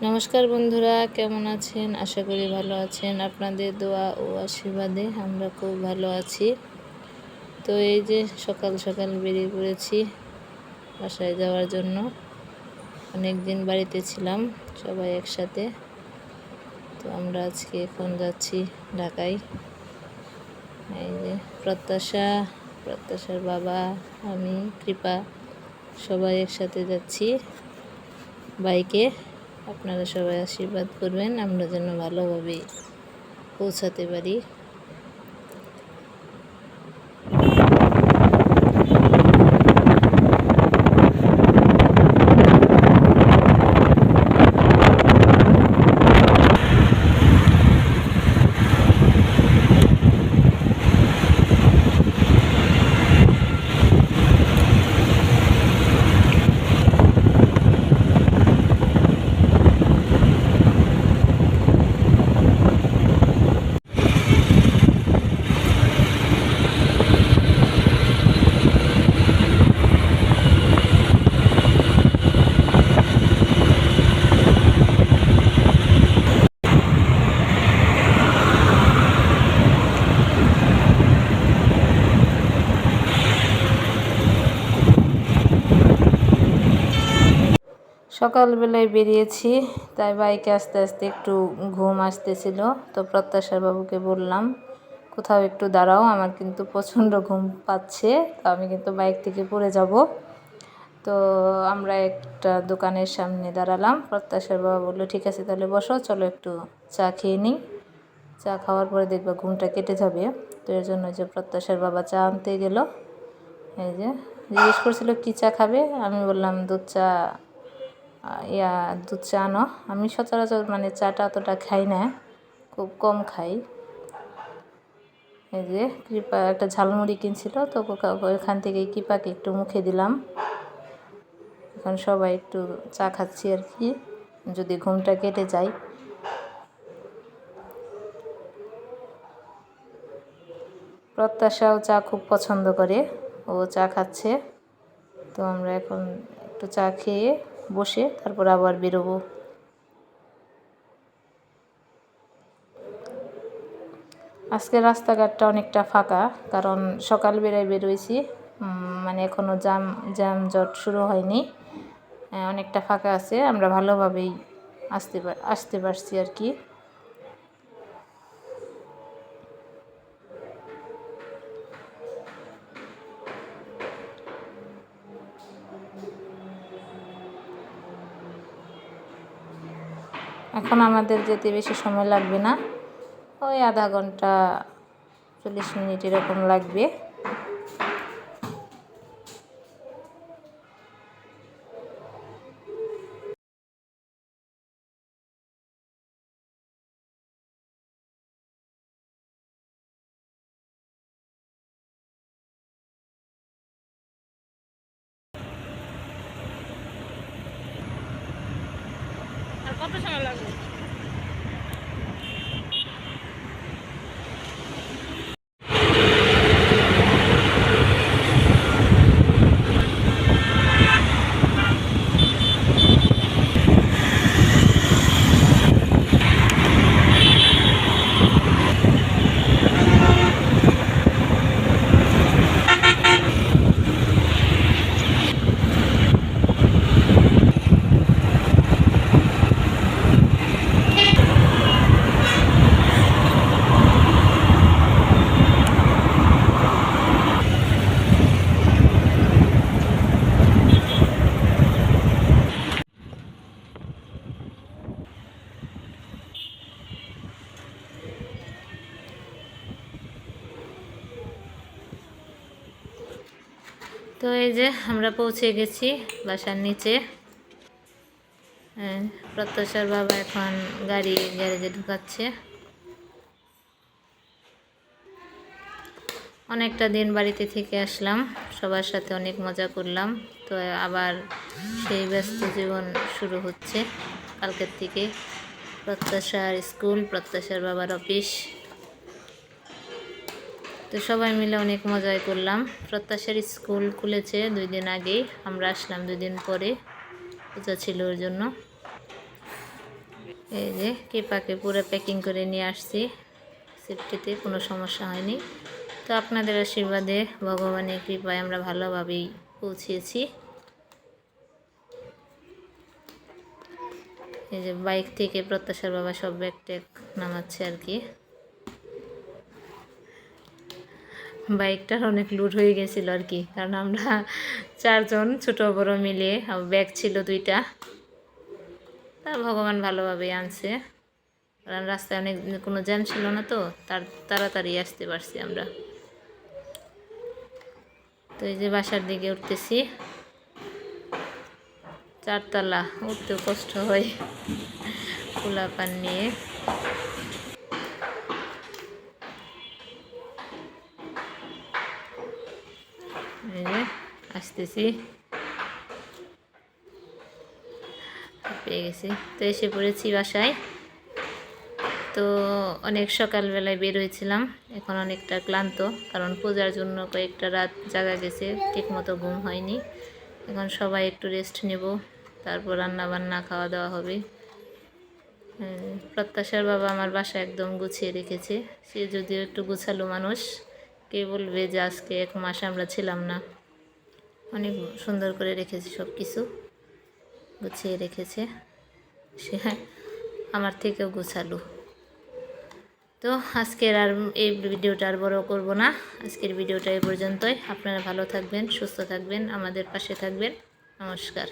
নমস্কার বন্ধুরা, কেমন আছেন? আশা করি ভালো আছেন। আপনাদের দোয়া ও আশীর্বাদে আমরা খুব ভালো আছি। তো এই যে সকাল সকাল বেরিয়ে পড়েছি বাসায় যাওয়ার জন্য। অনেক দিন বাড়িতে ছিলাম সবাই একসাথে। তো আমরা আজকে এখন যাচ্ছি ঢাকায়। এই যে প্রত্যাশার বাবা, আমি, কৃপা সবাই একসাথে যাচ্ছি বাইকে। আপনারা সবাই আশীর্বাদ করবেন আমরা যেন ভালোভাবে পৌঁছাতে পারি। সকালবেলায় বেরিয়েছি, তাই বাইকে আস্তে আস্তে একটু ঘুম আসতেছিল। তো প্রত্যাশার বাবুকে বললাম কোথাও একটু দাঁড়াও, আমার কিন্তু প্রচণ্ড ঘুম পাচ্ছে, তো আমি কিন্তু বাইক থেকে পড়ে যাব। তো আমরা একটা দোকানের সামনে দাঁড়ালাম। প্রত্যাশার বাবা বললো ঠিক আছে তাহলে বসো, চলো একটু চা খেয়ে নিই, চা খাওয়ার পরে দেখবা ঘুমটা কেটে যাবে। তো এর জন্য যে প্রত্যাশার বাবা চা আনতে গেল। এই যে জিজ্ঞেস করছিল কী চা খাবে, আমি বললাম দুধ চা দুধ চা আনো। আমি সচরাচর চাটা অতটা খাই না, খুব কম খাই। এই যে কৃপা একটা ঝালমুড়ি কিনছিল, তো ওইখান থেকে কৃপাকে একটু মুখে দিলাম। এখন সবাই একটু চা খাচ্ছি আর কি, যদি ঘুমটা কেটে যায়। প্রত্যাশাও চা খুব পছন্দ করে, ও চা খাচ্ছে। তো আমরা এখন একটু চা খেয়ে বসে তারপর আবার বেরোবো। আজকে রাস্তাঘাটটা অনেকটা ফাঁকা, কারণ সকাল বেরোইছি, এখনও জ্যামজট শুরু হয়নি। অনেকটা ফাঁকা আছে, আমরা ভালোভাবেই আসতে পারছি আর কি। এখন আমাদের যেতে বেশি সময় লাগবে না, ওই আধা ঘন্টা 40 মিনিট এরকম লাগবে। আর কত সময় লাগবে? তো এই যে আমরা পৌঁছে গেছি বাসার নিচে। প্রত্যাশার বাবা এখন গ্যারেজে ঢুকাচ্ছে। অনেকটা দিন বাড়িতে থেকে আসলাম, সবার সাথে অনেক মজা করলাম। তো আবার সেই ব্যস্ত জীবন শুরু হচ্ছে কালকের থেকে। প্রত্যাশার স্কুল, প্রত্যাশার বাবার অফিস, তো সবাই মিলে অনেক মজাই করলাম। প্রত্যাশার স্কুল খুলেছে 2 দিন আগেই, আমরা আসলাম 2 দিন পরে, পূজা ছিল ওর জন্য। এই যে কৃপাকে পুরো প্যাকিং করে নিয়ে আসছি, সেফটিতে কোনো সমস্যা হয়নি। তো আপনাদের আশীর্বাদে, ভগবানের কৃপায় আমরা ভালোভাবেই পৌঁছেছি। এই যে বাইক থেকে প্রত্যাশার বাবা সব ব্যাগ ট্যাগ নামাচ্ছে আর কি। বাইকটার অনেক লুট হয়ে গেছিলো আর কি, কারণ আমরা 4 জন ছোটো বড়ো মিলে, ব্যাগ ছিল 2টা। তা ভগবান ভালোভাবেই আনছে, কারণ রাস্তায় অনেক কোনো জ্যাম ছিল না, তো তাড়াতাড়ি আসতে পারছি আমরা। তো এই যে বাসার দিকে উঠতেছি, 4 তলা উঠতেও কষ্ট হয় পোলাপান নিয়ে। এই যে আসতেছি, পেয়ে গেছি। তো এসে পড়েছি বাসায়। তো অনেক সকালবেলায় বের হয়েছিলাম, এখন অনেকটা ক্লান্ত, কারণ পূজার জন্য কয়েকটা রাত জাগা গেছে, ঠিকমতো ঘুম হয়নি। এখন সবাই একটু রেস্ট নেব, তারপর রান্না বান্না খাওয়া দাওয়া হবে। প্রত্যাশার বাবা আমার বাসা একদম গুছিয়ে রেখেছে, সে যদিও একটু গুছালো মানুষ, কে বলবে যে আজকে 1 মাস আমরা ছিলাম না। অনেক সুন্দর করে রেখেছে, সব কিছু গুছিয়ে রেখেছে, সে আমার থেকেও গুছালো। তো আজকের আর এই ভিডিওটা আর বড় করব না, আজকের ভিডিওটা এই পর্যন্তই। আপনারা ভালো থাকবেন, সুস্থ থাকবেন, আমাদের পাশে থাকবেন। নমস্কার।